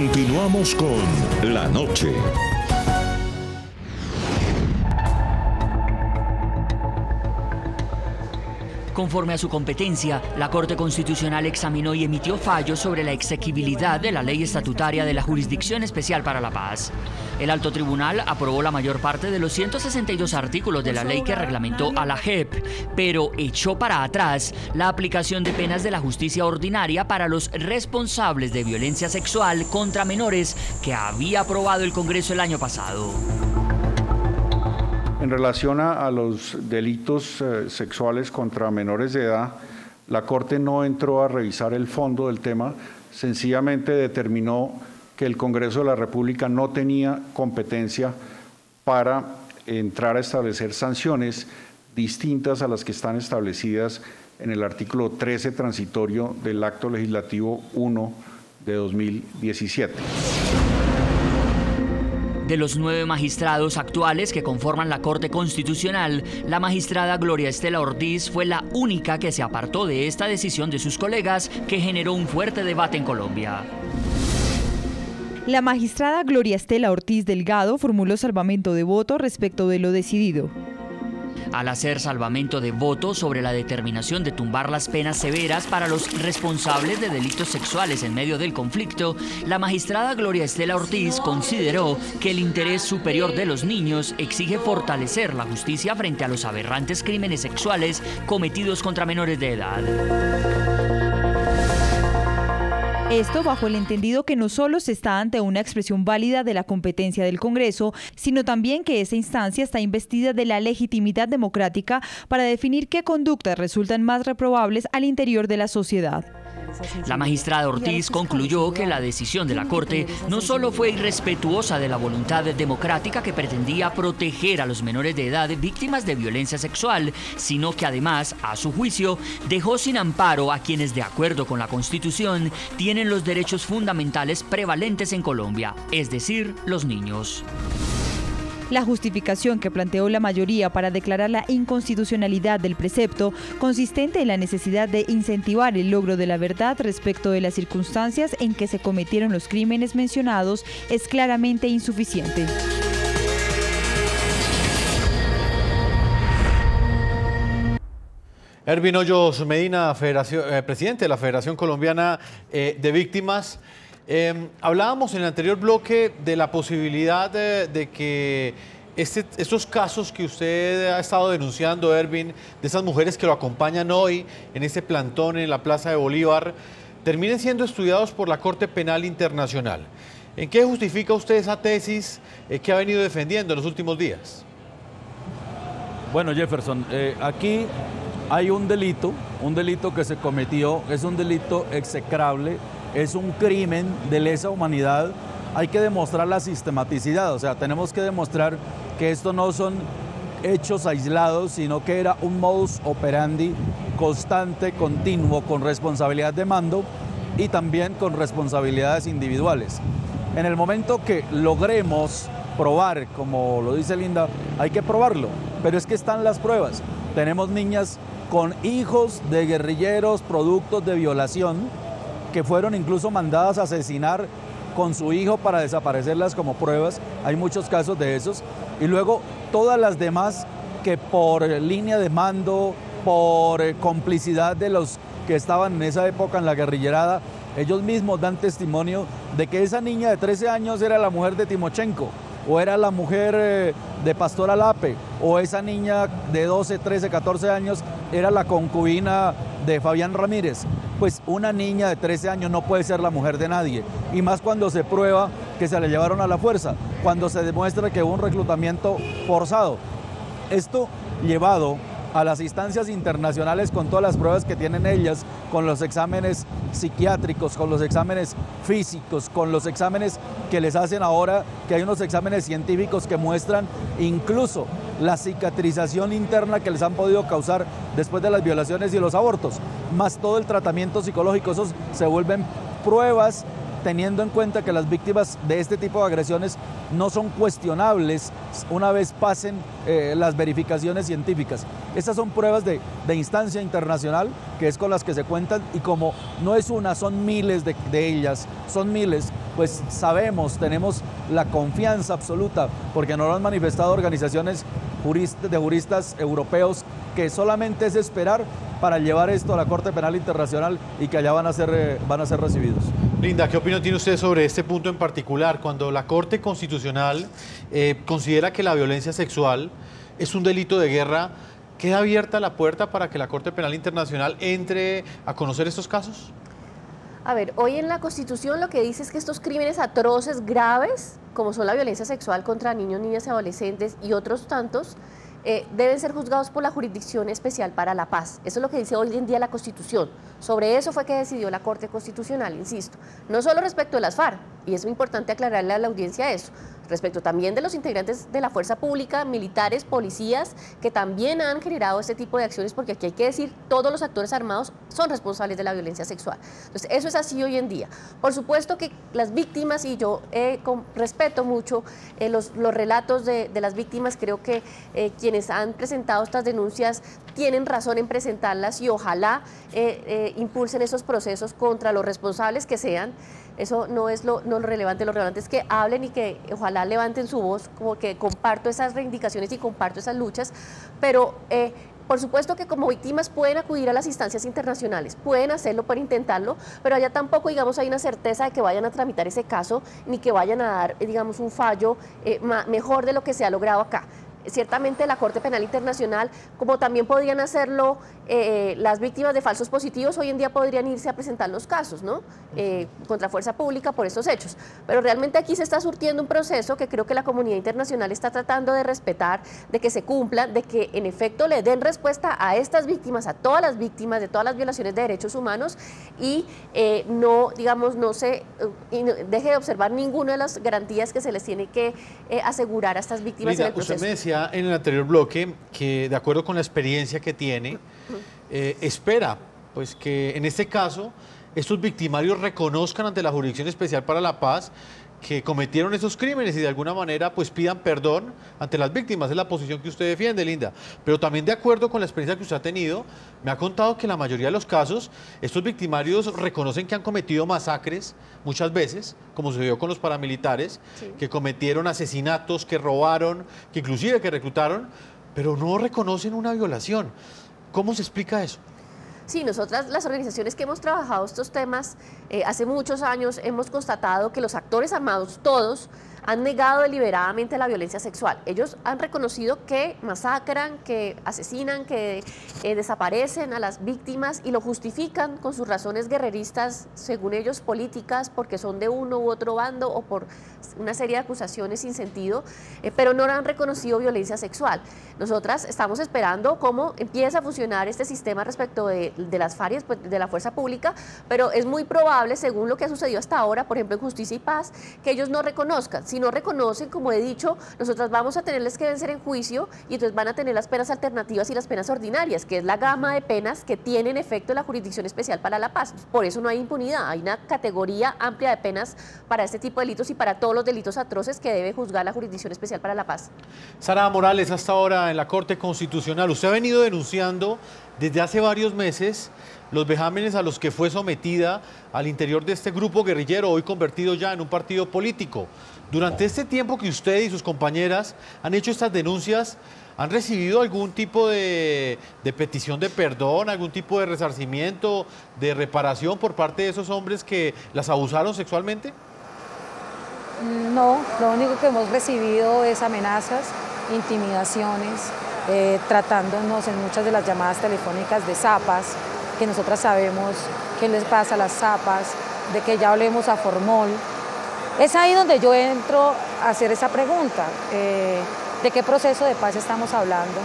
Continuamos con La Noche. Conforme a su competencia, la Corte Constitucional examinó y emitió fallos sobre la exequibilidad de la ley estatutaria de la Jurisdicción Especial para la Paz. El Alto Tribunal aprobó la mayor parte de los 162 artículos de la ley que reglamentó a la JEP, pero echó para atrás la aplicación de penas de la justicia ordinaria para los responsables de violencia sexual contra menores que había aprobado el Congreso el año pasado. En relación a los delitos sexuales contra menores de edad, la Corte no entró a revisar el fondo del tema, sencillamente determinó que el Congreso de la República no tenía competencia para entrar a establecer sanciones distintas a las que están establecidas en el artículo 13 transitorio del Acto Legislativo 1 de 2017. De los 9 magistrados actuales que conforman la Corte Constitucional, la magistrada Gloria Estela Ortiz fue la única que se apartó de esta decisión de sus colegas, que generó un fuerte debate en Colombia. La magistrada Gloria Estela Ortiz Delgado formuló salvamento de voto respecto de lo decidido. Al hacer salvamento de voto sobre la determinación de tumbar las penas severas para los responsables de delitos sexuales en medio del conflicto, la magistrada Gloria Estela Ortiz consideró que el interés superior de los niños exige fortalecer la justicia frente a los aberrantes crímenes sexuales cometidos contra menores de edad. Esto bajo el entendido que no solo se está ante una expresión válida de la competencia del Congreso, sino también que esa instancia está investida de la legitimidad democrática para definir qué conductas resultan más reprobables al interior de la sociedad. La magistrada Ortiz concluyó que la decisión de la Corte no solo fue irrespetuosa de la voluntad democrática que pretendía proteger a los menores de edad víctimas de violencia sexual, sino que además, a su juicio, dejó sin amparo a quienes, de acuerdo con la Constitución, tienen los derechos fundamentales prevalentes en Colombia, es decir, los niños. La justificación que planteó la mayoría para declarar la inconstitucionalidad del precepto, consistente en la necesidad de incentivar el logro de la verdad respecto de las circunstancias en que se cometieron los crímenes mencionados, es claramente insuficiente. Ervin Hoyos Medina, presidente de la Federación Colombiana de Víctimas. Hablábamos en el anterior bloque de la posibilidad de que estos casos que usted ha estado denunciando, Ervin, de esas mujeres que lo acompañan hoy en este plantón en la Plaza de Bolívar, terminen siendo estudiados por la Corte Penal Internacional. ¿En qué justifica usted esa tesis que ha venido defendiendo en los últimos días? Bueno, Jefferson, aquí hay un delito que se cometió, es un delito execrable, es un crimen de lesa humanidad. Hay que demostrar la sistematicidad, o sea, tenemos que demostrar que esto no son hechos aislados, sino que era un modus operandi constante, continuo, con responsabilidad de mando y también con responsabilidades individuales. En el momento que logremos probar, como lo dice Linda, hay que probarlo, pero es que están las pruebas. Tenemos niñas con hijos de guerrilleros, productos de violación, que fueron incluso mandadas a asesinar con su hijo para desaparecerlas como pruebas. Hay muchos casos de esos. Y luego todas las demás que por línea de mando, por complicidad de los que estaban en esa época en la guerrillerada, ellos mismos dan testimonio de que esa niña de 13 años era la mujer de Timochenko, o era la mujer de Pastor Alape, o esa niña de 12, 13, 14 años era la concubina de Fabián Ramírez. Pues una niña de 13 años no puede ser la mujer de nadie, y más cuando se prueba que se le llevaron a la fuerza, cuando se demuestra que hubo un reclutamiento forzado. Esto llevado a las instancias internacionales con todas las pruebas que tienen ellas, con los exámenes psiquiátricos, con los exámenes físicos, con los exámenes que les hacen ahora, que hay unos exámenes científicos que muestran incluso la cicatrización interna que les han podido causar después de las violaciones y los abortos, más todo el tratamiento psicológico. Esos se vuelven pruebas teniendo en cuenta que las víctimas de este tipo de agresiones no son cuestionables una vez pasen las verificaciones científicas. Estas son pruebas de instancia internacional, que es con las que se cuentan, y como no es una, son miles de ellas, son miles, pues sabemos, tenemos la confianza absoluta, porque nos lo han manifestado organizaciones de juristas europeos, que solamente es esperar para llevar esto a la Corte Penal Internacional y que allá van a ser recibidos. Linda, ¿qué opinión tiene usted sobre este punto en particular? Cuando la Corte Constitucional considera que la violencia sexual es un delito de guerra, ¿queda abierta la puerta para que la Corte Penal Internacional entre a conocer estos casos? A ver, hoy en la Constitución lo que dice es que estos crímenes atroces, graves, como son la violencia sexual contra niños, niñas y adolescentes y otros tantos, deben ser juzgados por la Jurisdicción Especial para la Paz. Eso es lo que dice hoy en día la Constitución. Sobre eso fue que decidió la Corte Constitucional, insisto. No solo respecto de las FARC, y es muy importante aclararle a la audiencia eso, respecto también de los integrantes de la fuerza pública, militares, policías, que también han generado este tipo de acciones, porque aquí hay que decir, todos los actores armados son responsables de la violencia sexual. Entonces, eso es así hoy en día. Por supuesto que las víctimas, y yo respeto mucho los relatos de las víctimas, creo que quienes han presentado estas denuncias tienen razón en presentarlas, y ojalá impulsen esos procesos contra los responsables que sean. Eso no es lo relevante es que hablen y que ojalá levanten su voz, como que comparto esas reivindicaciones y comparto esas luchas, pero por supuesto que como víctimas pueden acudir a las instancias internacionales, pueden hacerlo, pueden intentarlo, pero allá tampoco, digamos, hay una certeza de que vayan a tramitar ese caso, ni que vayan a dar, digamos, un fallo mejor de lo que se ha logrado acá. Ciertamente la Corte Penal Internacional, como también podrían hacerlo las víctimas de falsos positivos, hoy en día podrían irse a presentar los casos, ¿no? Contra fuerza pública por estos hechos. Pero realmente aquí se está surtiendo un proceso que creo que la comunidad internacional está tratando de respetar, de que se cumpla, de que en efecto le den respuesta a estas víctimas, a todas las víctimas de todas las violaciones de derechos humanos, y no, digamos, no se deje de observar ninguna de las garantías que se les tiene que asegurar a estas víctimas. Linda, en el proceso. usted me decía en el anterior bloque que, de acuerdo con la experiencia que tiene, espera pues que en este caso estos victimarios reconozcan ante la Jurisdicción Especial para la Paz que cometieron esos crímenes y de alguna manera pues pidan perdón ante las víctimas. Es la posición que usted defiende, Linda. Pero también, de acuerdo con la experiencia que usted ha tenido, me ha contado que en la mayoría de los casos estos victimarios reconocen que han cometido masacres muchas veces, como sucedió con los paramilitares, sí, que cometieron asesinatos, que robaron, que inclusive que reclutaron, pero no reconocen una violación. ¿Cómo se explica eso? Sí, nosotras, las organizaciones que hemos trabajado estos temas hace muchos años, hemos constatado que los actores armados, todos, han negado deliberadamente la violencia sexual. Ellos han reconocido que masacran, que asesinan, que desaparecen a las víctimas y lo justifican con sus razones guerreristas, según ellos políticas, porque son de uno u otro bando o por una serie de acusaciones sin sentido, pero no han reconocido violencia sexual. Nosotras estamos esperando cómo empieza a funcionar este sistema respecto de las FARC, pues, de la fuerza pública, pero es muy probable, según lo que ha sucedido hasta ahora, por ejemplo en Justicia y Paz, que ellos no reconozcan. Si no reconocen, como he dicho, nosotras vamos a tenerles que vencer en juicio y entonces van a tener las penas alternativas y las penas ordinarias, que es la gama de penas que tiene en efecto la Jurisdicción Especial para la Paz. Por eso no hay impunidad, hay una categoría amplia de penas para este tipo de delitos y para todos los delitos atroces que debe juzgar la Jurisdicción Especial para la Paz. Sara Morales, hasta ahora en la Corte Constitucional, usted ha venido denunciando desde hace varios meses los vejámenes a los que fue sometida al interior de este grupo guerrillero, hoy convertido ya en un partido político. Durante este tiempo que usted y sus compañeras han hecho estas denuncias, ¿han recibido algún tipo de petición de perdón, algún tipo de resarcimiento, de reparación por parte de esos hombres que las abusaron sexualmente? No, lo único que hemos recibido es amenazas, intimidaciones, tratándonos en muchas de las llamadas telefónicas de zapas, que nosotras sabemos qué les pasa a las zapas, de que ya hablemos a Formol. Es ahí donde yo entro a hacer esa pregunta, de qué proceso de paz estamos hablando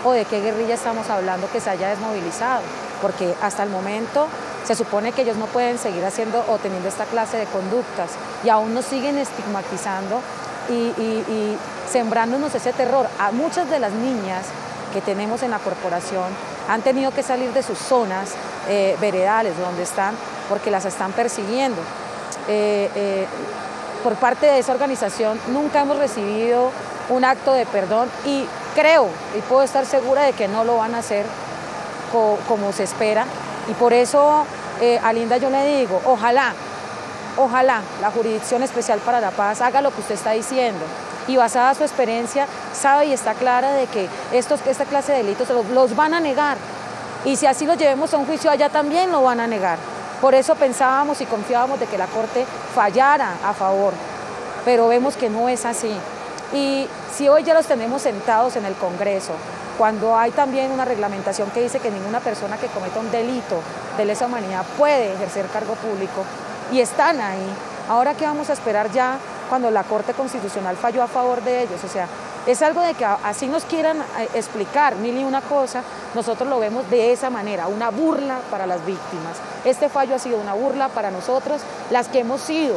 o de qué guerrilla estamos hablando que se haya desmovilizado, porque hasta el momento se supone que ellos no pueden seguir haciendo o teniendo esta clase de conductas y aún nos siguen estigmatizando y sembrándonos ese terror. A muchas de las niñas que tenemos en la corporación han tenido que salir de sus zonas veredales donde están porque las están persiguiendo. por parte de esa organización nunca hemos recibido un acto de perdón y creo y puedo estar segura de que no lo van a hacer como se espera. Y por eso a Linda yo le digo, ojalá la Jurisdicción Especial para la Paz haga lo que usted está diciendo y basada en su experiencia sabe y está clara de que esta clase de delitos los van a negar y si así los llevemos a un juicio allá también lo van a negar. Por eso pensábamos y confiábamos de que la Corte fallara a favor, pero vemos que no es así. Y si hoy ya los tenemos sentados en el Congreso, cuando hay también una reglamentación que dice que ninguna persona que cometa un delito de lesa humanidad puede ejercer cargo público, y están ahí, ahora ¿qué vamos a esperar ya cuando la Corte Constitucional falló a favor de ellos? O sea, es algo de que así nos quieran explicar mil y una cosa, nosotros lo vemos de esa manera, una burla para las víctimas. Este fallo ha sido una burla para nosotros, las que hemos sido,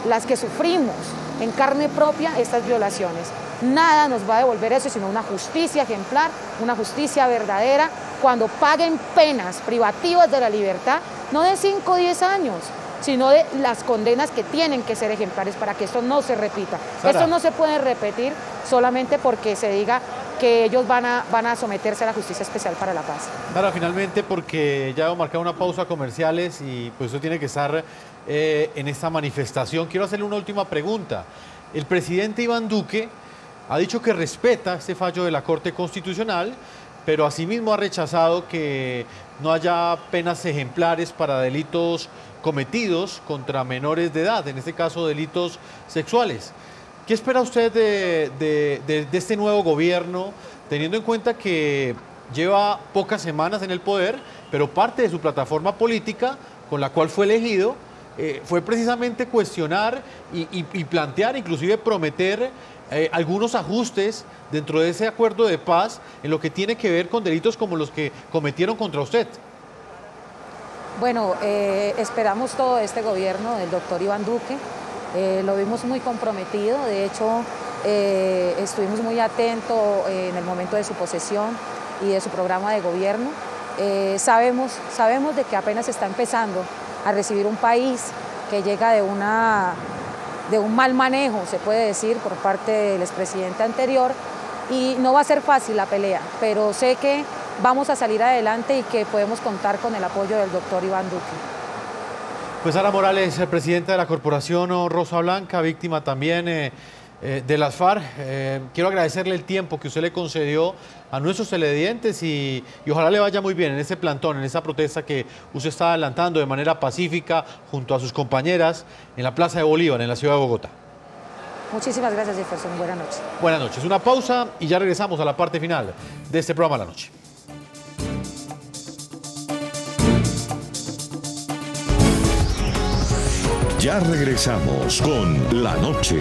las que sufrimos en carne propia estas violaciones. Nada nos va a devolver eso, sino una justicia ejemplar, una justicia verdadera, cuando paguen penas privativas de la libertad, no de 5 o 10 años, sino de las condenas que tienen que ser ejemplares para que esto no se repita. Sara. Esto no se puede repetir solamente porque se diga que ellos van a someterse a la Justicia Especial para la Paz. Sara, finalmente, porque ya hemos marcado una pausa comerciales y pues eso tiene que estar en esta manifestación, quiero hacerle una última pregunta. El presidente Iván Duque ha dicho que respeta este fallo de la Corte Constitucional, pero asimismo ha rechazado que no haya penas ejemplares para delitos cometidos contra menores de edad, en este caso delitos sexuales. ¿Qué espera usted de este nuevo gobierno, teniendo en cuenta que lleva pocas semanas en el poder, pero parte de su plataforma política con la cual fue elegido fue precisamente cuestionar y plantear, inclusive prometer algunos ajustes dentro de ese acuerdo de paz en lo que tiene que ver con delitos como los que cometieron contra usted? Bueno, esperamos todo este gobierno del doctor Iván Duque, lo vimos muy comprometido, de hecho estuvimos muy atentos en el momento de su posesión y de su programa de gobierno. Sabemos de que apenas está empezando a recibir un país que llega de un mal manejo, se puede decir, por parte del expresidente anterior, y no va a ser fácil la pelea, pero sé que vamos a salir adelante y que podemos contar con el apoyo del doctor Iván Duque. Pues Sara Morales, presidenta de la Corporación Rosa Blanca, víctima también de las FARC. Quiero agradecerle el tiempo que usted le concedió a nuestros televidentes y ojalá le vaya muy bien en ese plantón, en esa protesta que usted está adelantando de manera pacífica junto a sus compañeras en la Plaza de Bolívar, en la ciudad de Bogotá. Muchísimas gracias, Jefferson. Buenas noches. Buenas noches. Una pausa y ya regresamos a la parte final de este programa La Noche. Ya regresamos con La Noche.